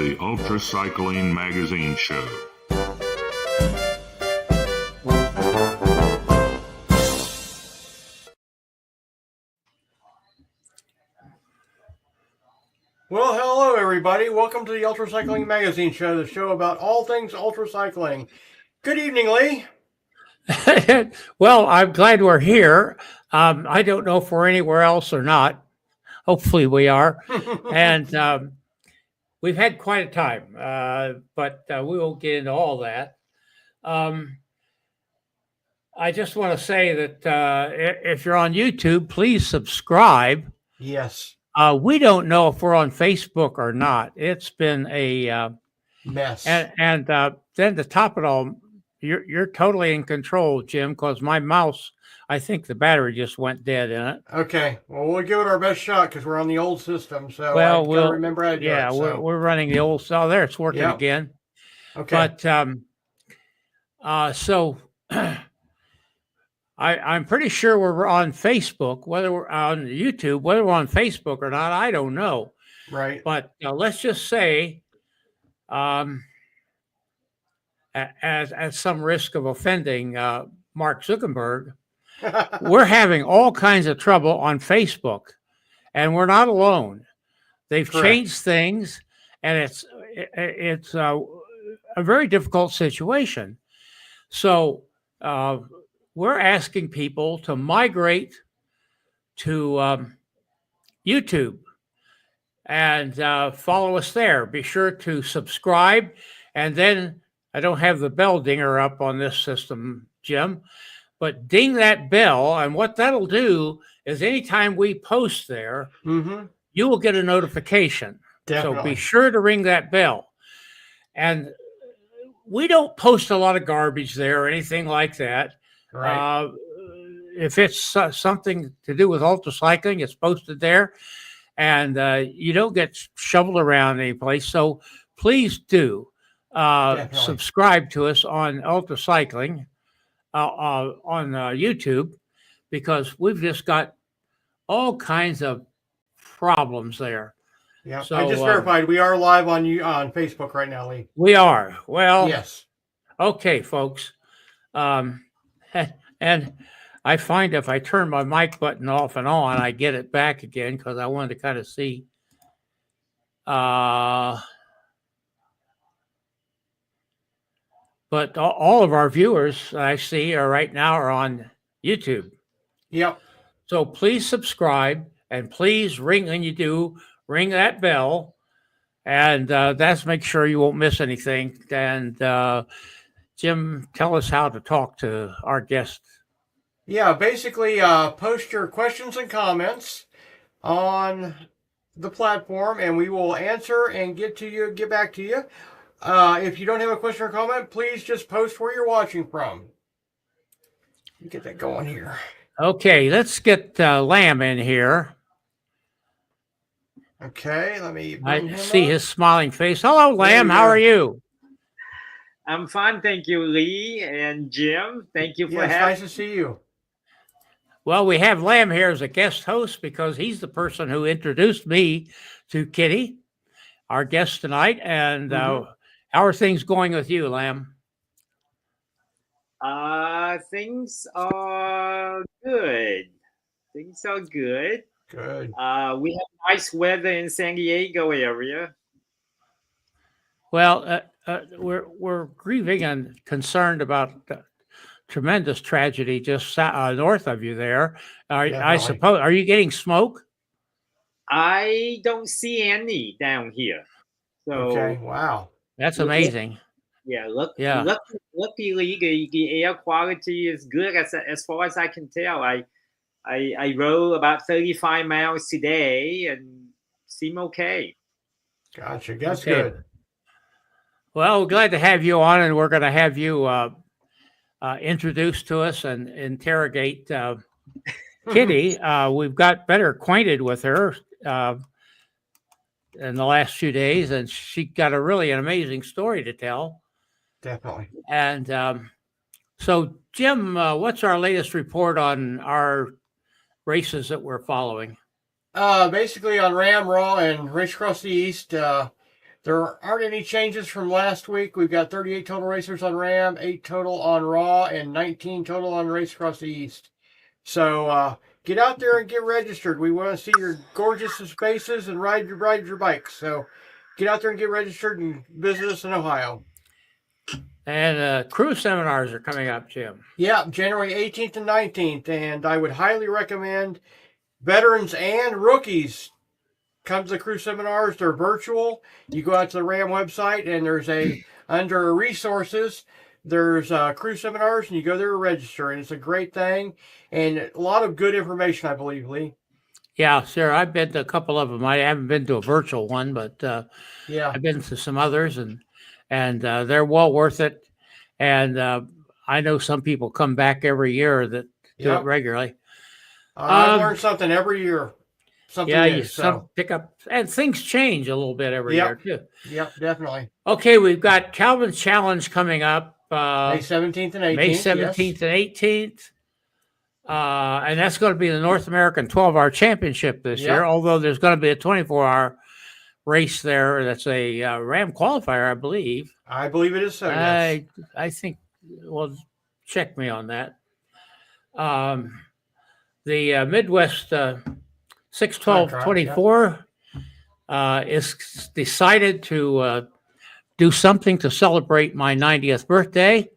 the Ultracycling magazine show. Well, hello everybody. Welcome to the Ultracycling magazine show, the show about all things ultracycling. Good evening, Lee. Well, I'm glad we're here. I don't know if we're anywhere else or not. Hopefully we are. And we've had quite a time, but we won't get into all that. I just want to say that if you're on YouTube, please subscribe. Yes. We don't know if we're on Facebook or not. It's been a mess. And then to top it all, you're totally in control, Jim, because my mouse, I think the battery just went dead in it. Okay. Well, we'll give it our best shot because we're on the old system. So we'll remember how to do it. Yeah, we're running the old. Oh, there, it's working again. Okay. But so I'm pretty sure we're on Facebook. Whether we're on YouTube, whether we're on Facebook or not, I don't know. Right. But let's just say, at some risk of offending Mark Zuckerberg, we're having all kinds of trouble on Facebook, and we're not alone. They've changed things, and it's a very difficult situation. So we're asking people to migrate to YouTube and follow us there. Be sure to subscribe, and then I don't have the bell dinger up on this system, Jim, but ding that bell. And what that'll do is anytime we post there, you will get a notification. Definitely. So be sure to ring that bell. And we don't post a lot of garbage there or anything like that. Right. If it's something to do with ultracycling, it's posted there. And you don't get shoveled around any place. So please do. Subscribe to us on Ultracycling on YouTube, because we've just got all kinds of problems there. Yeah, so, I just verified we are live on Facebook right now, Lee. We are. Well, yes. Okay, folks. And I find if I turn my mic button off and on, I get it back again because I wanted to kind of see. But all of our viewers I see right now are on YouTube. Yep. So please subscribe, and please ring that bell, and that's make sure you won't miss anything. And Jim, tell us how to talk to our guests. Yeah, basically post your questions and comments on the platform, and we will answer and get back to you. If you don't have a question or comment, please just post where you're watching from. Let me get that going here. Okay, let's get Lamb in here. Okay, let me bring him see up. His smiling face. Hello, Lamb. How are you? I'm fine, thank you, Lee and Jim. Thank you for having me. Nice to see you. Well, we have Lamb here as a guest host because he's the person who introduced me to Kitty, our guest tonight. And how are things going with you, Lamb? Things are good. Things are good. Good. We have nice weather in San Diego area. Well, we're grieving and concerned about the tremendous tragedy just north of you there. I suppose. Are you getting smoke? I don't see any down here. So okay. Wow. That's amazing. Yeah. Luckily, the air quality is good as far as I can tell. I rode about 35 miles today and seem okay. Gotcha. That's good. Well, we're glad to have you on, and we're going to have you introduce to us and interrogate Kitty. We've got better acquainted with her in the last few days, and she got an amazing story to tell. Definitely. And so, Jim, what's our latest report on our races that we're following? Basically on Ram, Raw, and Race Across the East, There aren't any changes from last week. We've got 38 total racers on RAM, 8 total on Raw, and 19 total on Race Across the East. So get out there and get registered. We want to see your gorgeous spaces and ride your bikes. So get out there and get registered and visit us in Ohio. And crew seminars are coming up, Jim. Yeah, January 18th and 19th. And I would highly recommend veterans and rookies come to the crew seminars. They're virtual. You go out to the RAM website and there's under resources, there's crew seminars, and you go there to register. And it's a great thing and a lot of good information, I believe, Lee. Yeah, sure. I've been to a couple of them. I haven't been to a virtual one, but yeah, I've been to some others, and they're well worth it. And I know some people come back every year that do it regularly. I learn something every year. Some pick up, and things change a little bit every year too. Yep, definitely. Okay, we've got Calvin's Challenge coming up May 17th and 18th. May 17th and 18th. And that's going to be the North American 12-hour championship this year, although there's going to be a 24-hour race there. That's a RAM qualifier, I believe. I believe it is so, yes. I think, well, check me on that. The Midwest 6-12-24 is decided to do something to celebrate my 90th birthday.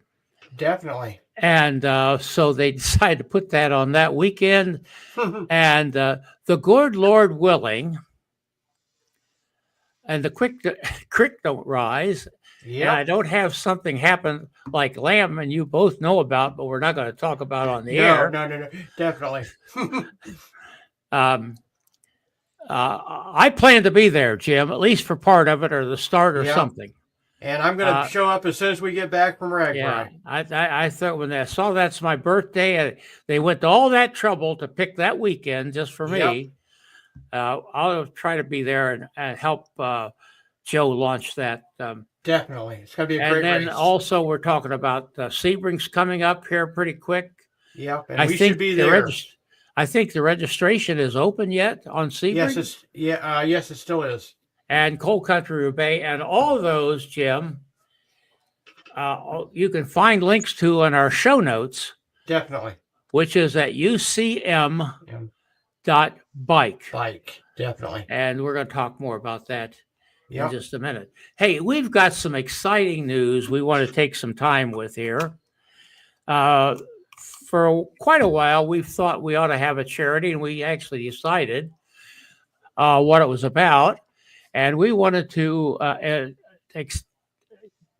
Definitely. And so they decided to put that on that weekend. And the good Lord willing, and the creek don't rise. Yeah, I don't have something happen like Lamb and you both know about, but we're not going to talk about on the air. No, definitely. I plan to be there, Jim, at least for part of it or the start or something. And I'm going to show up as soon as we get back from Ragbri. Yeah, I thought when I saw that's my birthday, they went to all that trouble to pick that weekend just for me. I'll try to be there and help Joe launch that. Definitely. It's going to be a great race. And then also we're talking about Sebring's coming up here pretty quick. Yep, and we should be there. I think the registration is open yet on Sebring. Yes, it still is. And Cold Country Bay, and all those, Jim, you can find links to in our show notes. Definitely. Which is at ucm.bike. Bike, definitely. And we're going to talk more about that in just a minute. Hey, we've got some exciting news we want to take some time with here. For quite a while, we've thought we ought to have a charity, and we actually decided what it was about. And we wanted to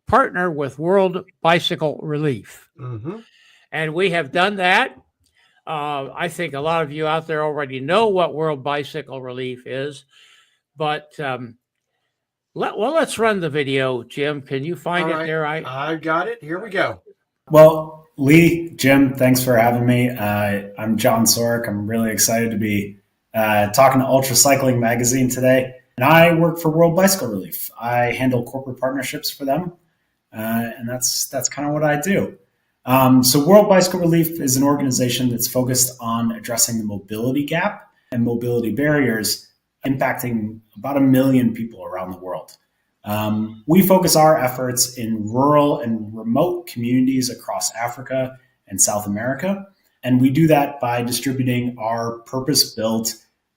partner with World Bicycle Relief. Mm-hmm. And we have done that. I think a lot of you out there already know what World Bicycle Relief is. But let's run the video, Jim. Can you find it there? I got it. Here we go. Well, Lee, Jim, thanks for having me. I'm John Sorek. I'm really excited to be talking to Ultracycling magazine today. And I work for World Bicycle Relief. I handle corporate partnerships for them, and that's kind of what I do. So World Bicycle Relief is an organization that's focused on addressing the mobility gap and mobility barriers impacting about 1 million people around the world. We focus our efforts in rural and remote communities across Africa and South America, and we do that by distributing our purpose-built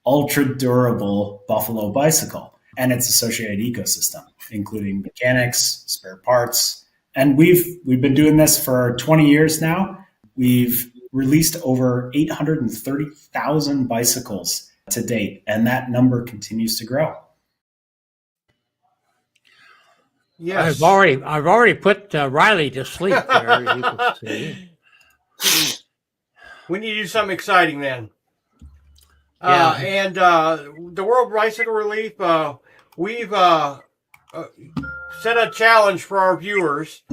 ultra-durable Buffalo bicycle and its associated ecosystem, including mechanics, spare parts. And we've been doing this for 20 years now. We've released over 830,000 bicycles to date, and that number continues to grow. Yes. I've already put Riley to sleep there, you can see. We need to do something exciting then. And the World Bicycle Relief, we've set a challenge for our viewers.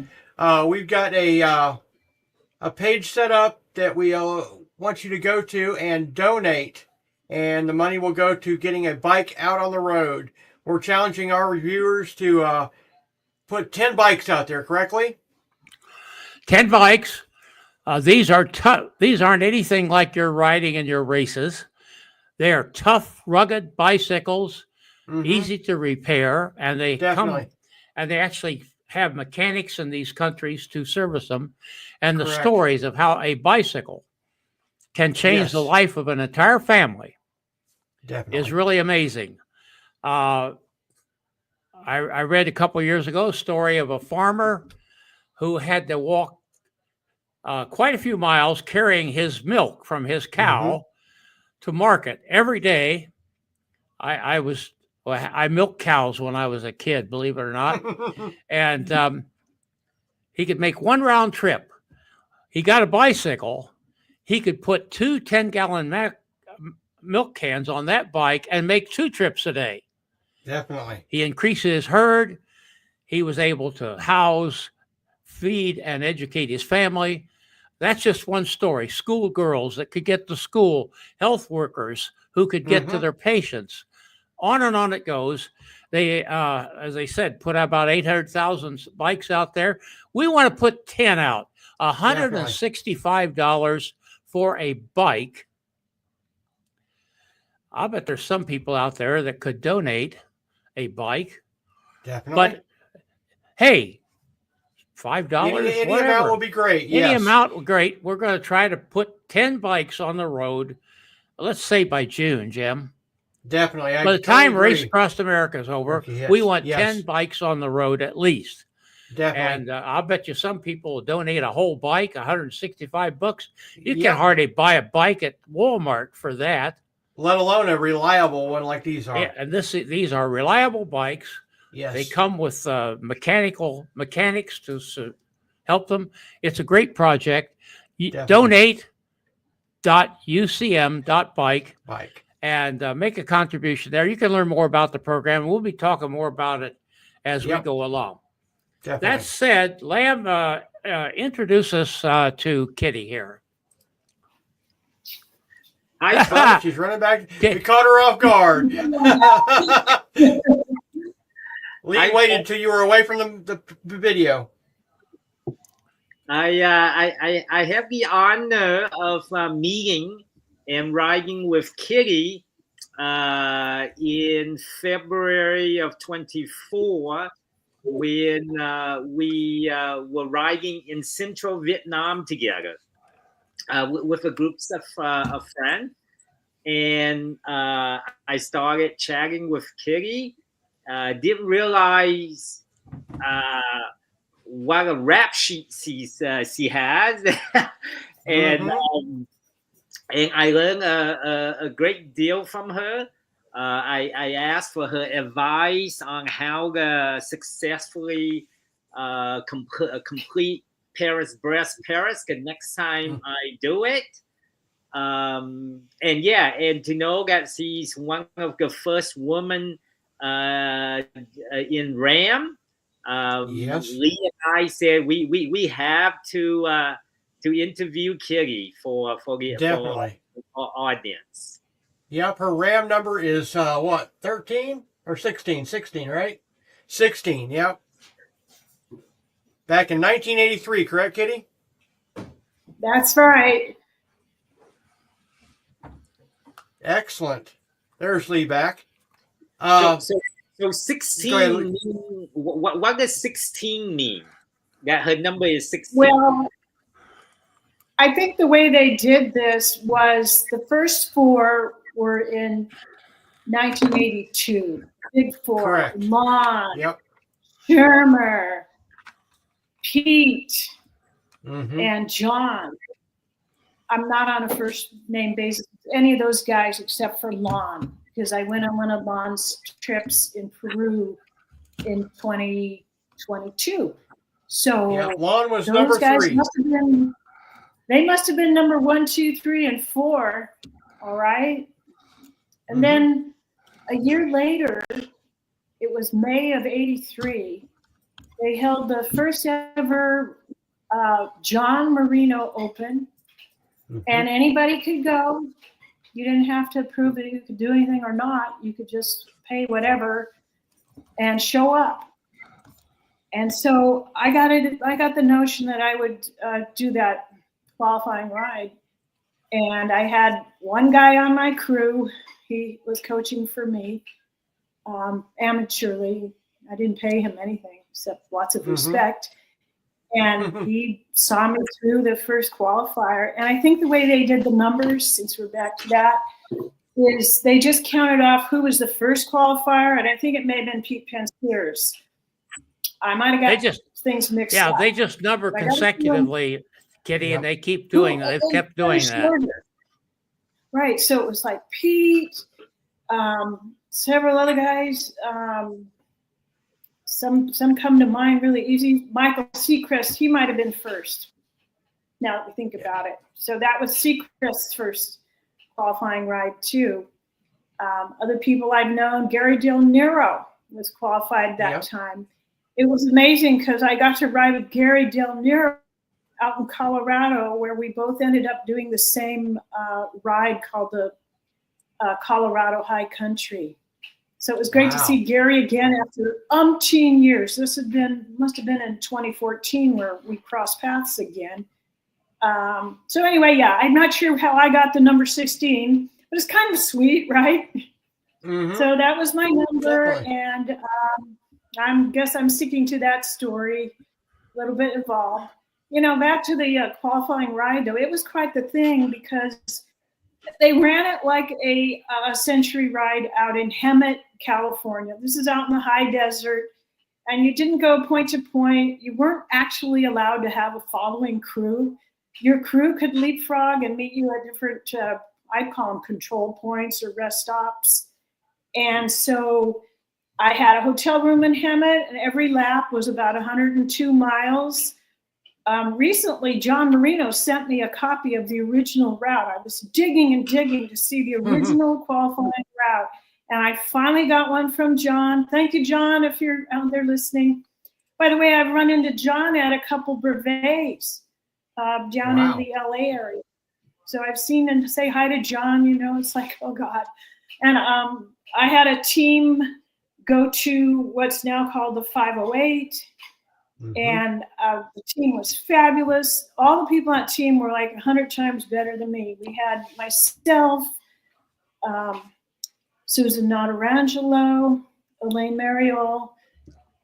We've got a page set up that we want you to go to and donate, and the money will go to getting a bike out on the road. We're challenging our viewers to put 10 bikes out there, correctly? 10 bikes. These are tough. These aren't anything like you're riding in your races. They are tough, rugged bicycles easy to repair, and they Definitely. come and they actually have mechanics in these countries to service them. And the Correct. stories of how a bicycle can change the Yes. life of an entire family Definitely. is really amazing. I read a couple of years ago a story of a farmer who had to walk quite a few miles carrying his milk from his cow to market every day. I milked cows when I was a kid, believe it or not. And he could make one round trip. He got a bicycle. He could put 2 10-gallon milk cans on that bike and make 2 trips a day. Definitely. He increased his herd. He was able to house, feed, and educate his family. That's just one story. Schoolgirls that could get to school, health workers who could get to their patients. On and on it goes. They, as I said, put about 800,000 bikes out there. We want to put 10 out. $165 for a bike. I bet there's some people out there that could donate a bike. Definitely. But hey, $5, any whatever. amount will be great. Any Yes. amount, great. We're going to try to put 10 bikes on the road. Let's say by June, Jim. Definitely. By the time Race Across America is over, Okay, we want yes. 10 bikes on the road at least. Definitely. And I'll bet you some people will donate a whole bike, $165. You Yep. can hardly buy a bike at Walmart for that. Let alone a reliable one like these are. Yeah, and these are reliable bikes. Yes. They come with mechanics to help them. It's a great project. Donate.ucm.bike and make a contribution there. You can learn more about the program. We'll be talking more about it as we go along. Definitely. That said, Lamb, introduce us to Kitty here. Hi, she's running back. We caught her off guard. Lee waited till you were away from the video. I have the honor of meeting and riding with Kitty in February of 24 when we were riding in central Vietnam together with a group of friends. And I started chatting with Kitty. Didn't realize what a rap sheet she has, and I learned a great deal from her. I asked for her advice on how to successfully complete Paris-Brest-Paris the next time I do it. And to know that she's one of the first women in RAM. Yes. Lee and I said we have to interview Kitty for the audience. Yep, her RAM number is 13 or 16? 16, right? 16. Yep. Back in 1983, correct, Kitty? That's right. Excellent. There's Lee back. So 16 mean, what does 16 mean? That her number is 16. Well, I think the way they did this was the first 4 were in 1982. Big 4. Correct. Lon, Yep. Shermer, Pete, and John. I'm not on a first name basis with any of those guys except for Lon, because I went on one of Lon's trips in Peru in 2022. So Lon was those number guys 3. They must have been number 1, 2, 3, and 4. All right. And then a year later, it was May of '83. They held the first ever John Marino Open. And anybody could go. You didn't have to prove that you could do anything or not. You could just pay whatever and show up. And so I got the notion that I would do that qualifying ride. And I had one guy on my crew. He was coaching for me. amateurly. I didn't pay him anything except lots of respect. And he saw me through the first qualifier. And I think the way they did the numbers, since we're back to that, is they just counted off who was the first qualifier. And I think it may have been Pete Pencere's. I might have got things mixed up. Yeah, they just number consecutively, Kitty, and they keep doing that. They've kept doing that. Right. So it was like Pete, several other guys. Some come to mind really easy. Michael Seacrest, he might have been first. Now that we think about it. So that was Seacrest's first qualifying ride too. Other people I've known, Gary Del Nero was qualified that time. It was amazing because I got to ride with Gary Del Nero out in Colorado, where we both ended up doing the same ride called the Colorado High Country. So it was great to see Gary again after umpteen years. This must have been in 2014 where we crossed paths again. So anyway, I'm not sure how I got the number 16, but it's kind of sweet, right? So that was my number, and I guess I'm sticking to that story, a little bit involved. Back to the qualifying ride, though, it was quite the thing because they ran it like a century ride out in Hemet, California. This is out in the high desert, and you didn't go point to point. You weren't actually allowed to have a following crew. Your crew could leapfrog and meet you at different, I call them control points or rest stops. And so I had a hotel room in Hemet, and every lap was about 102 miles. Recently, John Marino sent me a copy of the original route. I was digging and digging to see the original qualifying route. And I finally got one from John. Thank you, John, if you're out there listening. By the way, I've run into John at a couple brevets down in the LA area. So I've seen him say hi to John, it's like, oh God. And I had a team go to what's now called the 508. And the team was fabulous. All the people on that team were like 100 times better than me. We had myself, Susan Notarangelo, Elaine Mariol,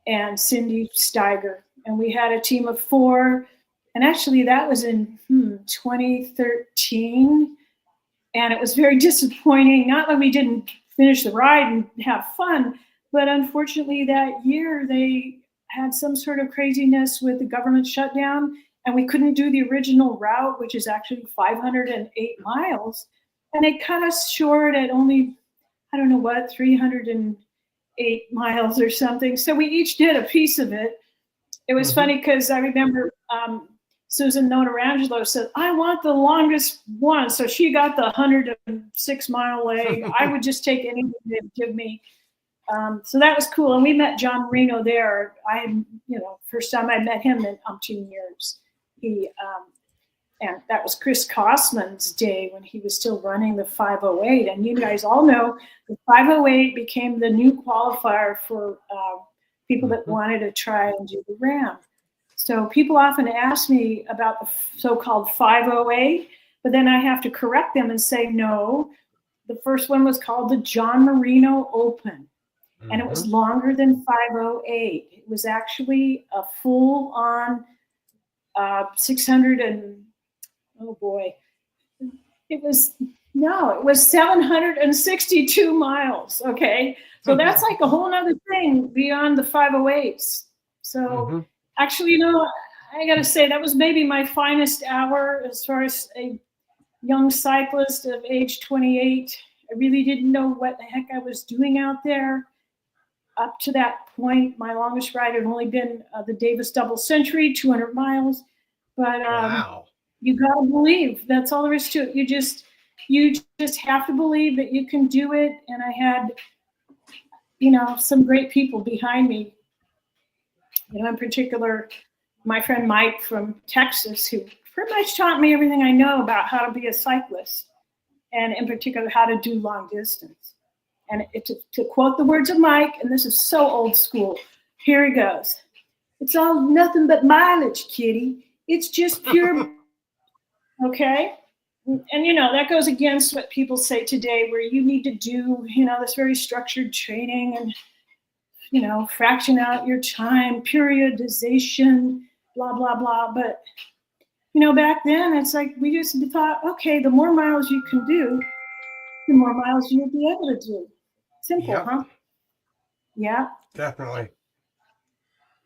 and Cindy Steiger. And we had a team of 4. And actually that was in 2013. And it was very disappointing. Not that we didn't finish the ride and have fun, but unfortunately that year they had some sort of craziness with the government shutdown, and we couldn't do the original route, which is actually 508 miles. And they cut us short at only, 308 miles or something. So we each did a piece of it. It was funny because I remember Susan Notarangelo said, I want the longest one. So she got the 106-mile leg. I would just take anything they'd give me. So that was cool. And we met John Marino there. First time I met him in umpteen years. And that was Chris Kosman's day when he was still running the 508. And you guys all know the 508 became the new qualifier for people that wanted to try and do the Ram. So people often ask me about the so-called 508, but then I have to correct them and say, no, the first one was called the John Marino Open. And it was longer than 508. It was actually a full-on 600 and, oh boy, it was 762 miles, okay? So that's like a whole nother thing beyond the 508s. So actually, I gotta say that was maybe my finest hour as far as a young cyclist of age 28. I really didn't know what the heck I was doing out there. Up to that point, my longest ride had only been the Davis Double Century, 200 miles. But you gotta believe. That's all there is to it. You just have to believe that you can do it. And I had, some great people behind me. In particular, my friend Mike from Texas, who pretty much taught me everything I know about how to be a cyclist, and in particular, how to do long distance. And to quote the words of Mike, and this is so old school, here he goes. It's all nothing but mileage, Kitty. It's just pure, okay? And, that goes against what people say today, where you need to do, this very structured training and, fraction out your time, periodization, blah, blah, blah. But, back then it's like we just thought, okay, the more miles you can do, the more miles you'll be able to do. Simple, Yep. huh? Yeah. Definitely.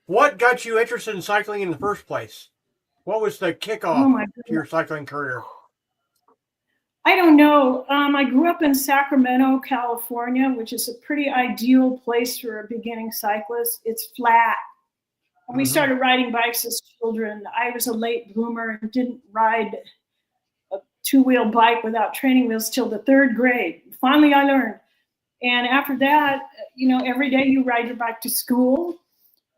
What got you interested in cycling in the first place? What was the kickoff to your cycling career? I don't know. I grew up in Sacramento, California, which is a pretty ideal place for a beginning cyclist. It's flat. And we started riding bikes as children. I was a late bloomer and didn't ride a two-wheel bike without training wheels till the third grade. Finally, I learned. And after that, every day you ride your bike to school.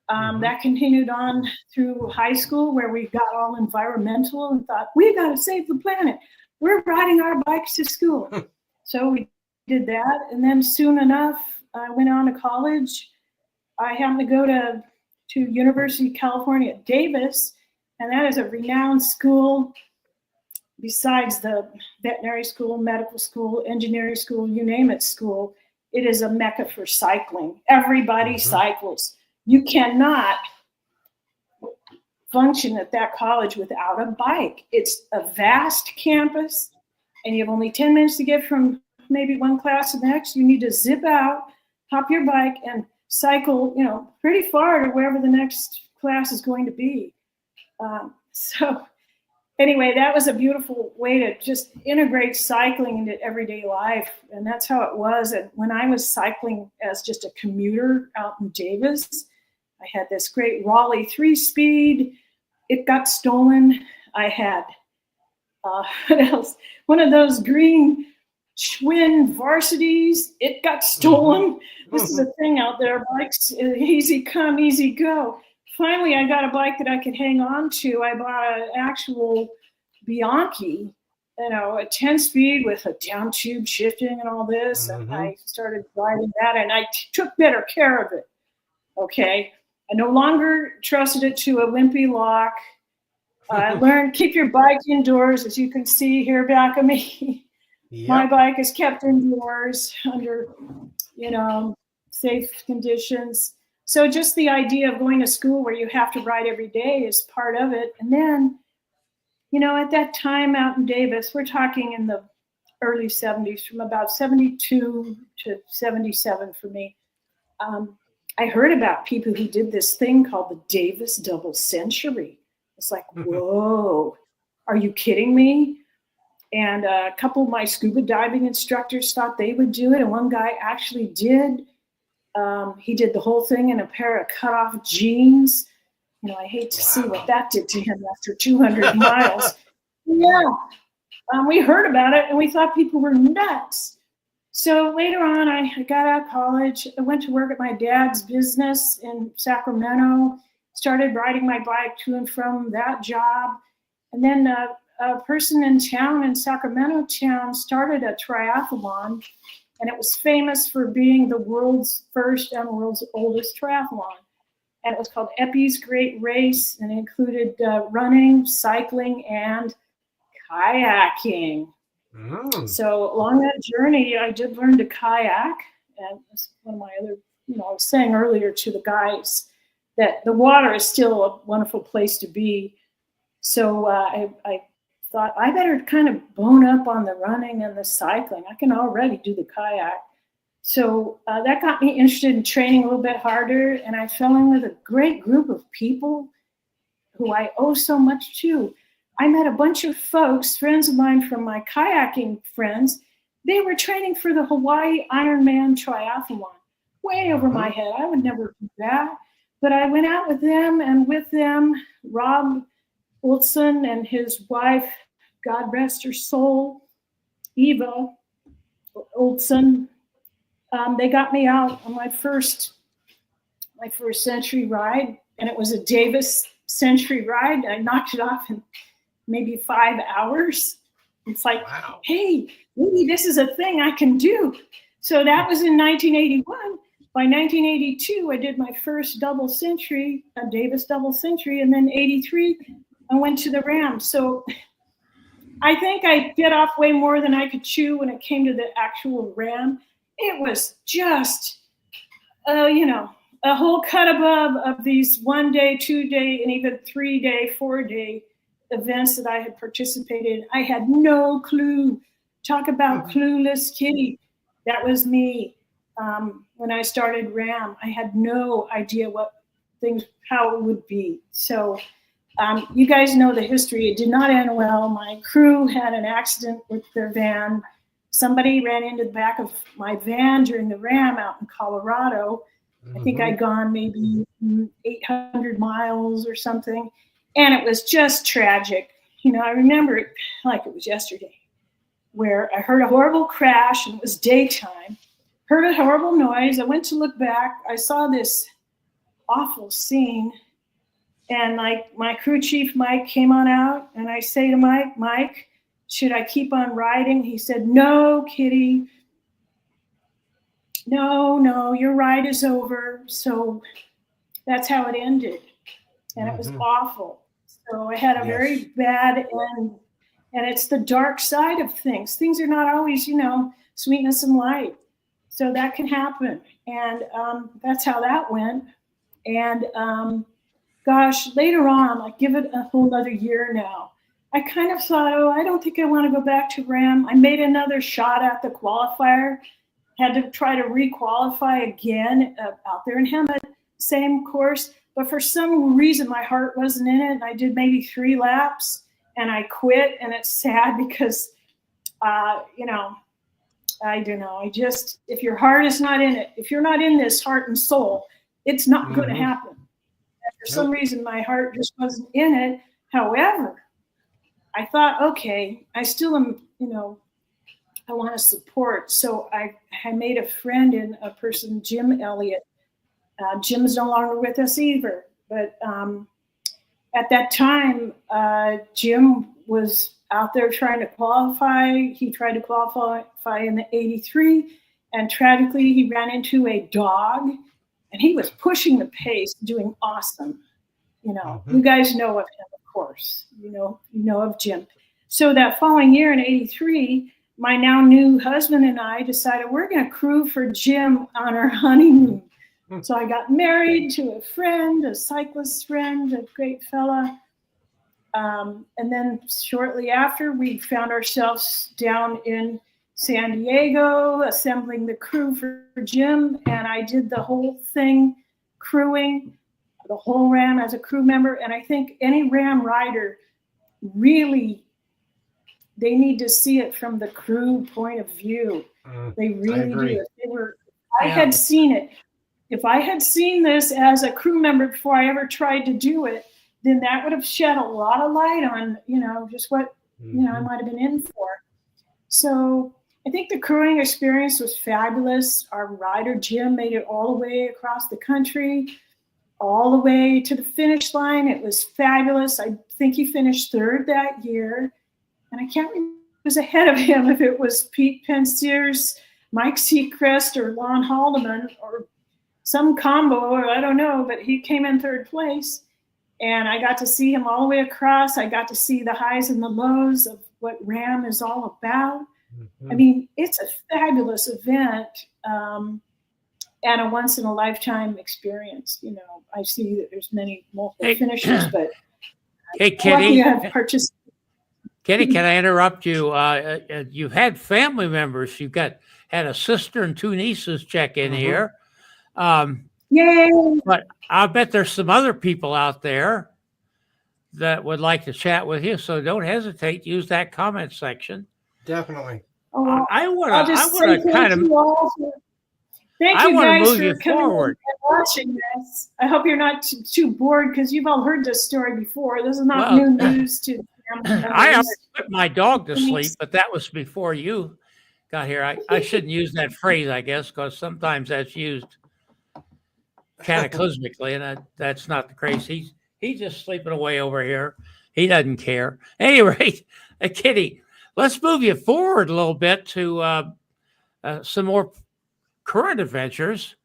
That continued on through high school, where we got all environmental and thought, we got to save the planet. We're riding our bikes to school. So we did that. And then soon enough, I went on to college. I happened to go to University of California at Davis, and that is a renowned school. Besides the veterinary school, medical school, engineering school, you name it school, it is a mecca for cycling. Everybody cycles. You cannot function at that college without a bike. It's a vast campus, and you have only 10 minutes to get from maybe one class to the next. You need to zip out, hop your bike, and cycle, pretty far to wherever the next class is going to be. So anyway, that was a beautiful way to just integrate cycling into everyday life. And that's how it was. And when I was cycling as just a commuter out in Davis, I had this great Raleigh 3-speed. It got stolen. I had, what else? One of those green Schwinn varsities. It got stolen. This is a thing out there. Bikes, easy come, easy go. Finally, I got a bike that I could hang on to. I bought an actual Bianchi, a 10-speed with a down tube shifting and all this. And I started riding that, and I took better care of it. Okay. I no longer trusted it to a wimpy lock. I learned keep your bike indoors, as you can see here back of me. Yep. My bike is kept indoors under, safe conditions. So just the idea of going to school where you have to ride every day is part of it. And then, at that time out in Davis, we're talking in the early 70s, from about 72 to 77 for me. I heard about people who did this thing called the Davis Double Century. It's like, whoa, are you kidding me? And a couple of my scuba diving instructors thought they would do it. And one guy actually did. He did the whole thing in a pair of cut-off jeans. I hate to see what that did to him after 200 miles. Yeah, we heard about it, and we thought people were nuts. So later on, I got out of college. I went to work at my dad's business in Sacramento, started riding my bike to and from that job. And then a person in town, in Sacramento town, started a triathlon, and it was famous for being the world's first and world's oldest triathlon. And it was called Epi's Great Race, and it included running, cycling, and kayaking. So along that journey, I did learn to kayak, and it's one of my other, I was saying earlier to the guys that the water is still a wonderful place to be. So I thought I better kind of bone up on the running and the cycling. I can already do the kayak. So that got me interested in training a little bit harder, and I fell in with a great group of people who I owe so much to. I met a bunch of folks, friends of mine from my kayaking friends. They were training for the Hawaii Ironman triathlon, way over my head. I would never do that. But I went out with them, and with them, Rob Olson and his wife, God rest her soul, Eva Olson. They got me out on my first century ride, and it was a Davis century ride. I knocked it off in maybe 5 hours. It's like, wow. Hey, maybe this is a thing I can do. So that was in 1981. By 1982, I did my first double century, a Davis double century, and then 83, I went to the Rams. So I think I bit off way more than I could chew when it came to the actual ram. It was just, a whole cut above of these 1 day, 2 day, and even 3 day, 4 day events that I had participated in. I had no clue. Talk about clueless Kitty. That was me. When I started RAM, I had no idea how it would be. So you guys know the history. It did not end well. My crew had an accident with their van. Somebody ran into the back of my van during the RAM out in Colorado. I think I'd gone maybe 800 miles or something. And it was just tragic. I remember it like it was yesterday, where I heard a horrible crash and it was daytime. Heard a horrible noise. I went to look back. I saw this awful scene. And like my crew chief, Mike, came on out. And I say to Mike, should I keep on riding? He said, no, Kitty. No, your ride is over. So that's how it ended. And it was awful. So I had a very bad end. And it's the dark side of things. Things are not always, sweetness and light. So that can happen. And that's how that went. And gosh, later on, I give it a whole other year now. I kind of thought, I don't think I want to go back to RAM. I made another shot at the qualifier. Had to try to re-qualify again out there in Hemet, same course. But for some reason, my heart wasn't in it. And I did maybe 3 laps and I quit. And it's sad because, I don't know. If your heart is not in it, if you're not in this heart and soul, it's not going to happen. And for some reason, my heart just wasn't in it. However, I thought, okay, I still am, I want to support. So I made a friend in a person, Jim Elliott. Jim is no longer with us either. But at that time, Jim was out there trying to qualify. He tried to qualify in the 83. And tragically, he ran into a dog. And he was pushing the pace, doing awesome. You guys know of him, of course. You know of Jim. So that following year in 83, my now new husband and I decided we're going to crew for Jim on our honeymoon. So I got married to a friend, a cyclist friend, a great fella. And then shortly after, we found ourselves down in San Diego, assembling the crew for Jim. And I did the whole thing, crewing the whole RAM as a crew member. And I think any RAM rider really, they need to see it from the crew point of view. They really do. I had seen it. If I had seen this as a crew member before I ever tried to do it, then that would have shed a lot of light on, just what, I might have been in for. So I think the crewing experience was fabulous. Our rider, Jim, made it all the way across the country, all the way to the finish line. It was fabulous. I think he finished 3rd that year. And I can't remember who was ahead of him, if it was Pete Pensears, Mike Seacrest, or Lon Haldeman, or some combo, or I don't know, but he came in 3rd place. And I got to see him all the way across. I got to see the highs and the lows of what RAM is all about. I mean, it's a fabulous event and a once-in-a-lifetime experience. I see that there's multiple finishers, but hey, Kitty. Kitty, can I interrupt you? You've had family members. You've had a sister and 2 nieces check in here. Yay! But I'll bet there's some other people out there that would like to chat with you. So don't hesitate to use that comment section. Definitely. I want to kind of. Thank you guys move for you coming forward. and watching this. I hope you're not too bored, because you've all heard this story before. This is not new news to them. I already put my dog to sleep, but that was before you got here. I shouldn't use that phrase, I guess, because sometimes that's used cataclysmically, and that's not the case. He's just sleeping away over here. He doesn't care. At any rate, Kitty, let's move you forward a little bit to some more current adventures.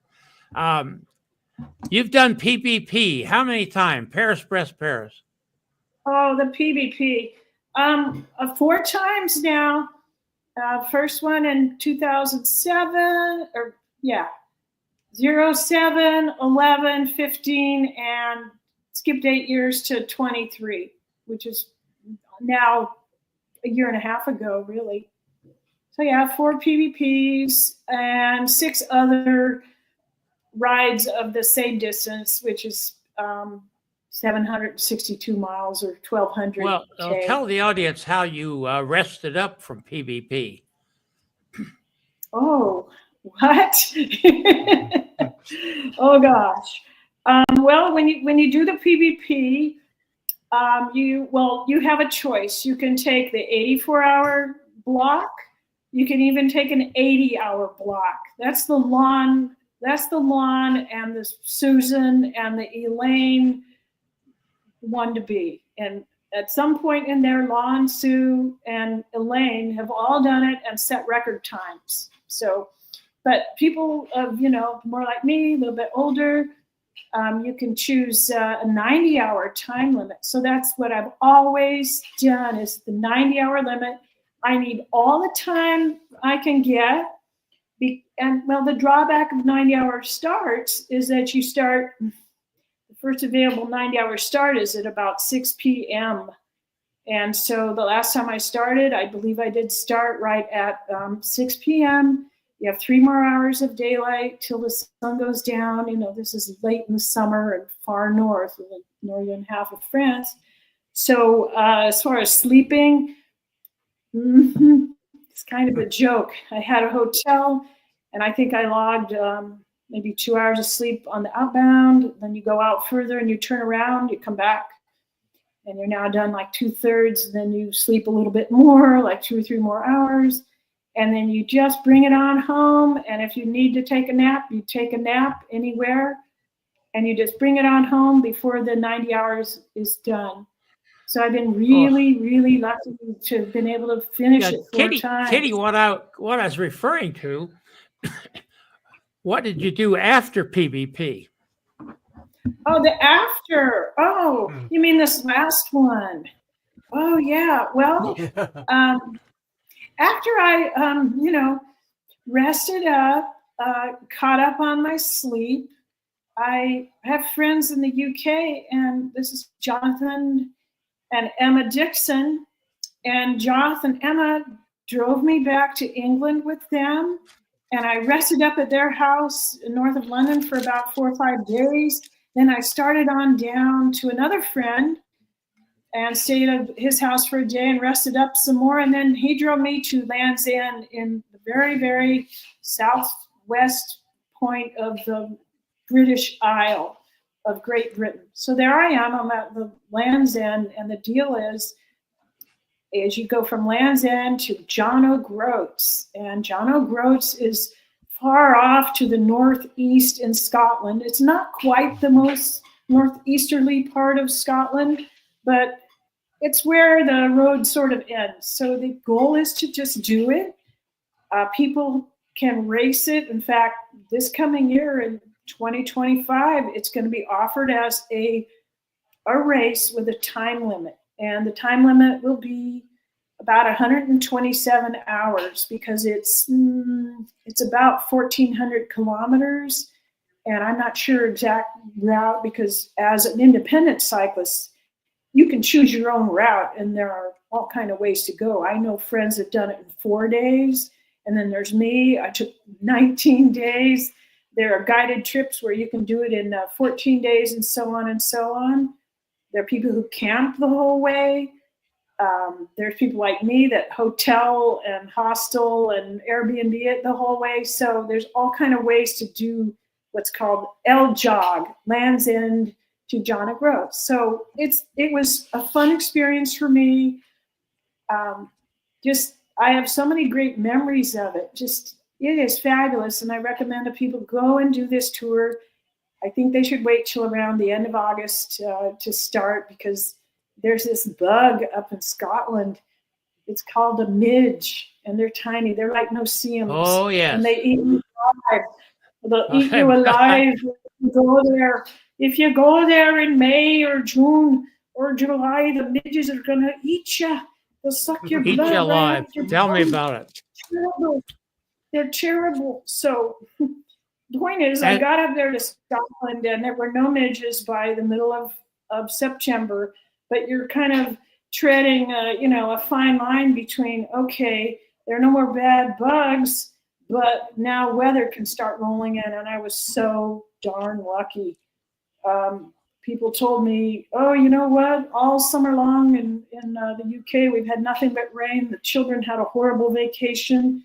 You've done PBP. How many times? Paris-Brest-Paris. Oh, the PBP. 4 times now. First one in 2007, or yeah, 07, 11, 15, and skipped 8 years to 23, which is now a year and a half ago, really. So yeah, 4 PVPs and 6 other rides of the same distance, which is 762 miles or 1,200. Well, tell the audience how you rested up from PvP. Oh, what? Oh gosh. Well, when you do the PvP, you have a choice. You can take the 84-hour block. You can even take an 80-hour block. That's the Lon and the Susan and the Elaine one to be. And at some point in there, Lon, Sue, and Elaine have all done it and set record times. So, but people more like me, a little bit older, you can choose a 90-hour time limit. So that's what I've always done, is the 90-hour limit. I need all the time I can get. And well, the drawback of 90-hour starts is that you start, the first available 90-hour start is at about 6 p.m. And so the last time I started, I believe I did start right at 6 p.m. You have 3 more hours of daylight till the sun goes down. This is late in the summer and far north, in the northern half of France. So as far as sleeping, it's kind of a joke. I had a hotel, and I think I logged maybe 2 hours of sleep on the outbound. Then you go out further and you turn around, you come back, and you're now done like 2/3. And then you sleep a little bit more, like 2 or 3 more hours. And then you just bring it on home. And if you need to take a nap, you take a nap anywhere. And you just bring it on home before the 90 hours is done. So I've been really, really lucky to have been able to finish it 4 times. Kitty, what I was referring to, what did you do after PvP? Oh, the after. Oh, you mean this last one? Oh, yeah. Well, after I, rested up, caught up on my sleep, I have friends in the UK, and this is Jonathan and Emma Dixon. And Jonathan and Emma drove me back to England with them. And I rested up at their house north of London for about 4 or 5 days. Then I started on down to another friend and stayed at his house for a day and rested up some more. And then he drove me to Land's End in the very, very southwest point of the British Isle of Great Britain. So there I am. I'm at the Land's End, and the deal is you go from Land's End to John O'Groats, and John O'Groats is far off to the northeast in Scotland. It's not quite the most northeasterly part of Scotland, but it's where the road sort of ends. So the goal is to just do it. People can race it. In fact, this coming year in 2025, it's going to be offered as a race with a time limit. And the time limit will be about 127 hours because it's about 1,400 kilometers. And I'm not sure exact route because as an independent cyclist, you can choose your own route and there are all kinds of ways to go. I know friends that have done it in 4 days. And then there's me. I took 19 days. There are guided trips where you can do it in 14 days and so on and so on. There are people who camp the whole way. There's people like me that hotel and hostel and Airbnb it the whole way. So there's all kind of ways to do what's called LEJOG, Land's End to John O'Groats. So it was a fun experience for me. I have so many great memories of it. It is fabulous, and I recommend that people go and do this tour. I think they should wait till around the end of August to start because there's this bug up in Scotland. It's called a midge, and they're tiny. They're like no-see-ums. Oh, yes. And they eat you alive. They'll eat you alive if you go there. If you go there in May or June or July, the midges are going to eat you. They'll suck your Eat blood you right alive. out your Tell me body. about it. Terrible. They're terrible. So the point is, I And- got up there to Scotland, and there were no midges by the middle of September. But you're kind of treading, a fine line between, okay, there are no more bad bugs, but now weather can start rolling in, and I was so darn lucky. People told me, oh, you know what? All summer long in the UK, we've had nothing but rain. The children had a horrible vacation.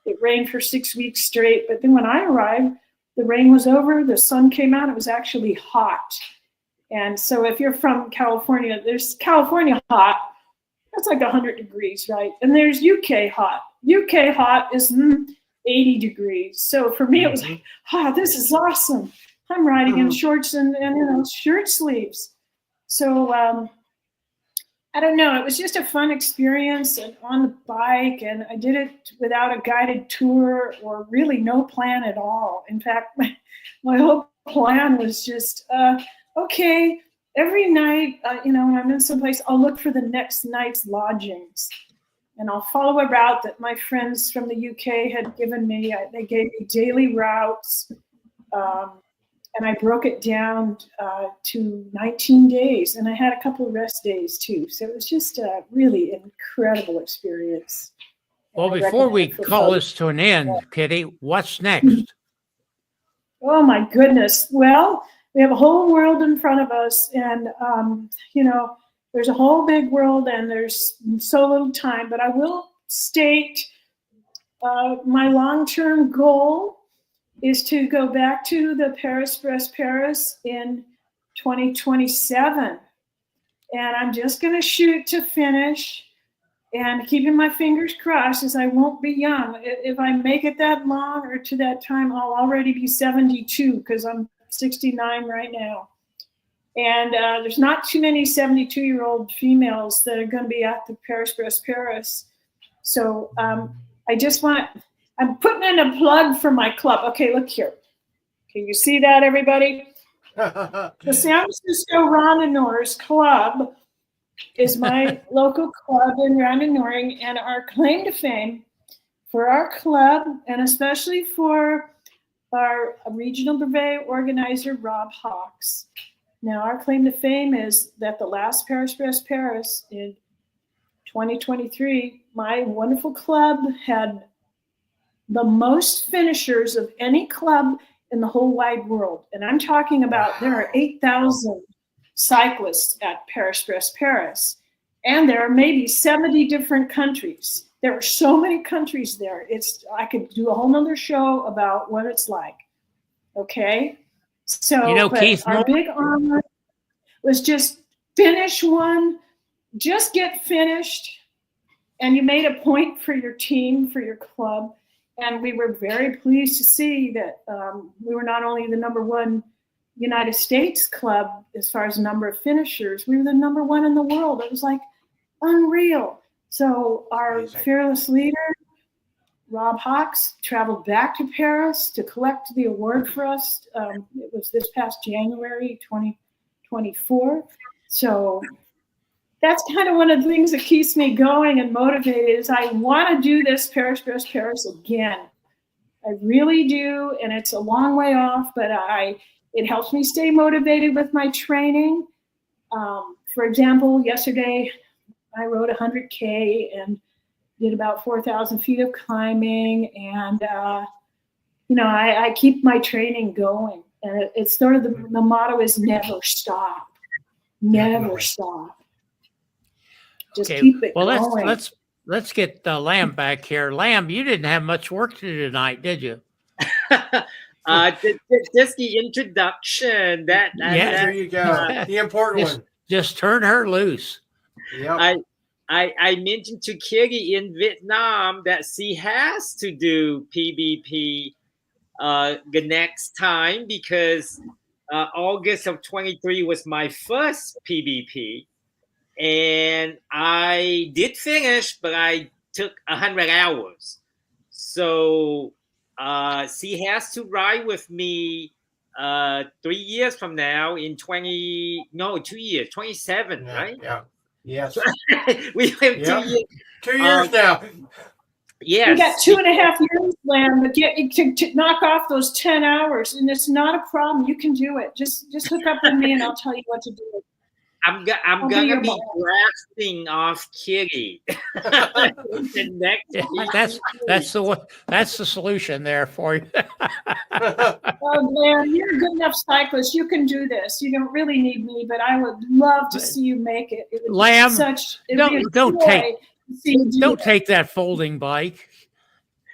It rained for 6 weeks straight. But then when I arrived, the rain was over. The sun came out. It was actually hot. And so if you're from California, there's California hot. That's like 100 degrees, right? And there's UK hot. UK hot is 80 degrees. So for me, it was like, this is awesome. I'm riding in shorts and shirt sleeves. So I don't know. It was just a fun experience on the bike, and I did it without a guided tour or really no plan at all. In fact, my whole plan was just, okay, every night, when I'm in someplace, I'll look for the next night's lodgings. And I'll follow a route that my friends from the UK had given me. They gave me daily routes. And I broke it down to 19 days. And I had a couple of rest days too. So it was just a really incredible experience. Well, before we call this to an end, Kitty, what's next? Oh my goodness. Well, we have a whole world in front of us. And, there's a whole big world and there's so little time. But I will state my long-term goal is to go back to the Paris-Brest-Paris in 2027. And I'm just going to shoot to finish and keeping my fingers crossed as I won't be young. If I make it that long or to that time, I'll already be 72 because I'm 69 right now. And there's not too many 72-year-old females that are going to be at the Paris-Brest-Paris. So I just I'm putting in a plug for my club. Okay, look here. Can you see that, everybody? The San Francisco Randonneurs Club is my local club in randonneuring, and our claim to fame for our club, and especially for our regional brevet organizer, Rob Hawks. Now, our claim to fame is that the last Paris-Brest-Paris in 2023, my wonderful club had the most finishers of any club in the whole wide world. And I'm talking about there are 8,000 cyclists at Paris-Brest-Paris. And there are maybe 70 different countries. There are so many countries there. I could do a whole nother show about what it's like. Okay? So Keith, our big honor was just finish one, just get finished. And you made a point for your team, for your club. And we were very pleased to see that we were not only the #1 United States club as far as number of finishers, we were the #1 in the world. It was like unreal. So our fearless leader, Rob Hawks, traveled back to Paris to collect the award for us. It was this past January 2024. So that's kind of one of the things that keeps me going and motivated is I want to do this Paris-Brest-Paris again. I really do, and it's a long way off, but it helps me stay motivated with my training. For example, yesterday I rode 100K and did about 4,000 feet of climbing, and I keep my training going. And it's sort of the motto is never stop, never stop. Just keep it going. Let's get Lamb back here. Lamb, you didn't have much work to do tonight, did you? Just the introduction. There you go. The important one. Just turn her loose. Yep. I mentioned to Kitty in Vietnam that she has to do PBP the next time because August of 23 was my first PBP. And I did finish, but I took 100 hours. So she has to ride with me 3 years from now in 2 years, 27, yeah, right? Yeah. Yes. We have Yeah. 2 years. 2 years now. Yes. You got 2.5 years, Lamb, to knock off those 10 hours, and it's not a problem. You can do it. Just hook up with me, and I'll tell you what to do. I'm I'll gonna be your drafting off Kitty. The next Yeah, week. that's the solution there for you. Oh, man, you're a good enough cyclist. You can do this. You don't really need me, but I would love to see you make it. It would Lamb, be such. don't take that folding bike.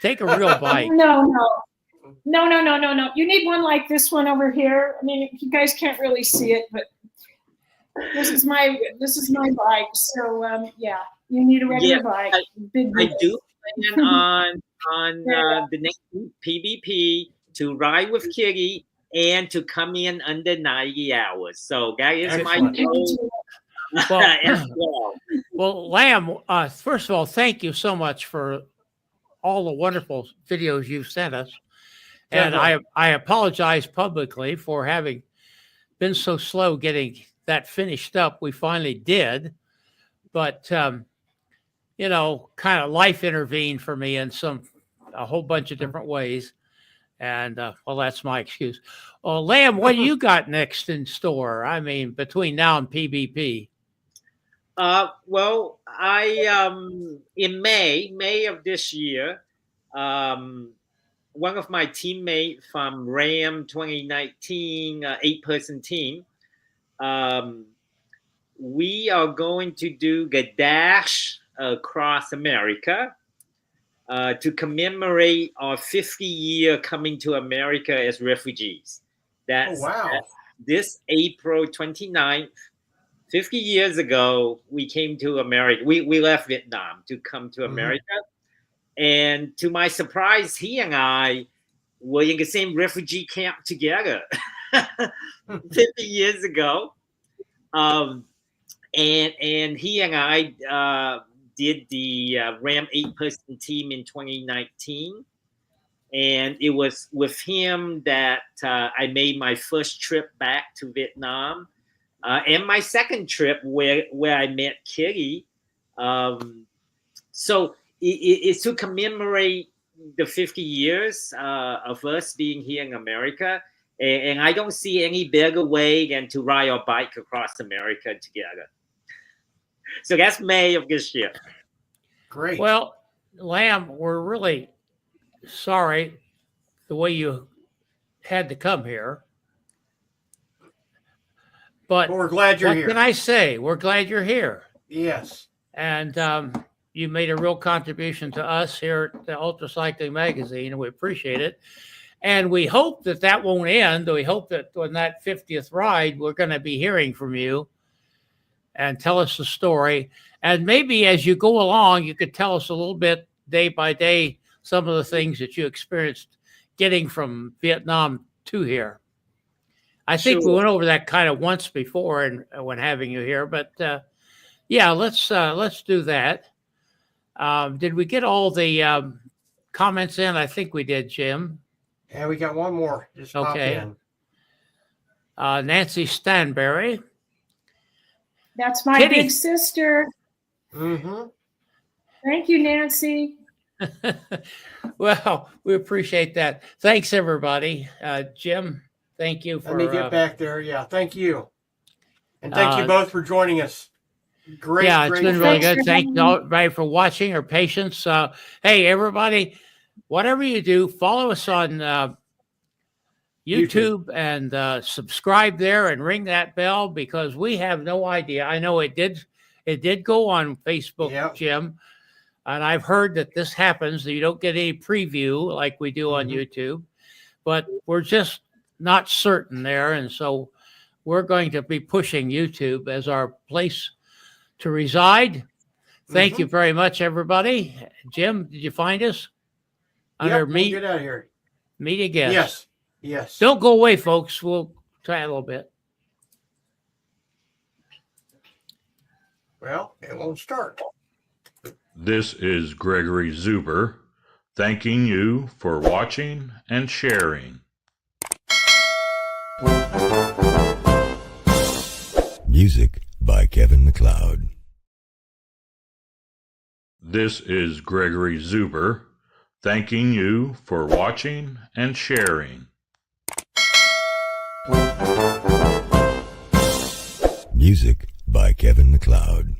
Take a real bike. No. You need one like this one over here. I mean, you guys can't really see it, but this is my bike. So yeah, you need a regular bike. I do plan on the next PBP to ride with Kitty and to come in under 90 hours. So that is my goal. Well, Lamb, first of all, thank you so much for all the wonderful videos you've sent us. And I apologize publicly for having been so slow getting that finished up. We finally did. But, kind of life intervened for me in a whole bunch of different ways. And, well, that's my excuse. Well, Lamb, what do you got next in store? I mean, between now and PBP? Well, I in May of this year, one of my teammates from RAM 2019 8-person team, we are going to do the dash across America to commemorate our 50-year coming to America as refugees. That's this April 29th. 50 years ago, we came to America. We left Vietnam to come to America. And to my surprise, he and I were in the same refugee camp together 50 years ago. And he and I did the RAM 8-person team in 2019. And it was with him that I made my first trip back to Vietnam. And my second trip where I met Kitty. So it's to commemorate the 50 years of us being here in America. And I don't see any better way than to ride our bike across America together. So that's May of this year. Great. Well, Lamb, we're really sorry the way you had to come here. But we're glad you're here. What can I say? We're glad you're here. Yes. And you made a real contribution to us here at the Ultracycling magazine, and we appreciate it. And we hope that won't end. We hope that on that 50th ride, we're going to be hearing from you and tell us the story. And maybe as you go along, you could tell us a little bit day by day, some of the things that you experienced getting from Vietnam to here. I think we went over that kind of once before and when having you here, but yeah, let's do that. Did we get all the comments in? I think we did, Jim. Yeah, we got one more. Just pop in. Nancy Stanberry. That's my big sister. Mm-hmm. Thank you, Nancy. Well, we appreciate that. Thanks, everybody. Jim, thank you for. Let me get back there. Yeah, thank you. And thank you both for joining us. Great. Yeah, it's been really good. Thanks Thank you everybody for watching or patience. Hey, everybody, whatever you do, follow us on YouTube and subscribe there and ring that bell because we have no idea. I know it did go on Facebook, Jim, and I've heard that this happens. That you don't get any preview like we do on YouTube, but we're just not certain there, and so we're going to be pushing YouTube as our place to reside. Thank you very much, everybody. Jim, did you find us? We'll get out of here. Meet again. Yes. Don't go away, folks. We'll try a little bit. Well, it won't start. This is Gregory Zuber, thanking you for watching and sharing. Music by Kevin MacLeod. This is Gregory Zuber, thanking you for watching and sharing. Music by Kevin MacLeod.